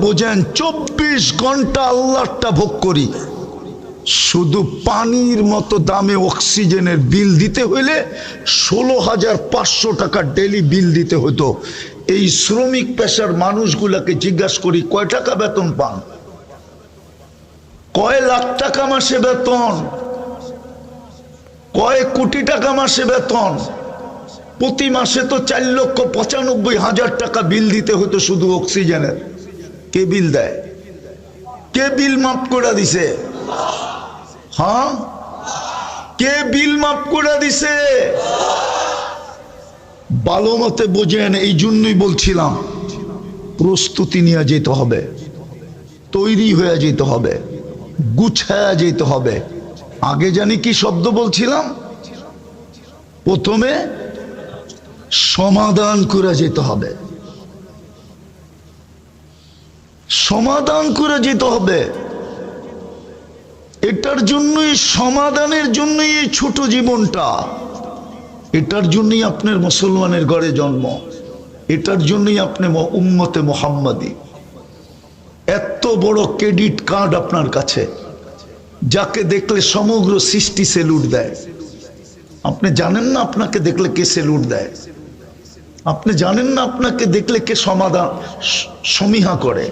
বোঝেন 24 ঘন্টা আল্লাহটা ভোগ করি, শুধু পানির মতো দামে অক্সিজেনের বিল দিতে হইলে 16,500 টাকা ডেলি বিল দিতে হতো। এই শ্রমিক পেশার মানুষগুলাকে জিজ্ঞাসা করি কয় টাকা বেতন পান, কয় লাখ টাকা মাসে বেতন, কয় কোটি টাকা মাসে বেতন। প্রতি মাসে তো 4,95,000 টাকা বিল দিতে হতো শুধু অক্সিজেনের। কে বিল দেয়? কে বিল মাফ করে দিছে? হ্যাঁ, কে বিল মাফ করে দিছে? ভালো মতে বোঝেন। এই জন্যই বলছিলাম প্রস্তুতি নিয়ে যেতে হবে, তৈরি হয়ে যেতে হবে, গুছায়া যেতে হবে। আগে জানি কি শব্দ বলছিলাম? প্রথমে সমাধান করে যেতে হবে, সমাধান করে যেতে হবে। এটার জন্যই, সমাধানের জন্যই এই ছোট জীবনটা, এটার জন্যই আপনার মুসলমানের ঘরে জন্ম, এটার জন্যই আপনি উম্মতে মুহাম্মাদি। এত বড় ক্রেডিট কার্ড আপনার কাছে, যাকে দেখলে সমগ্র সৃষ্টি সেলুট দেয়। আপনি জানেন না আপনাকে দেখলে কে সেলুট দেয়? আপনি জানেন না আপনাকে দেখলে কে সমাধান সমীহা করে?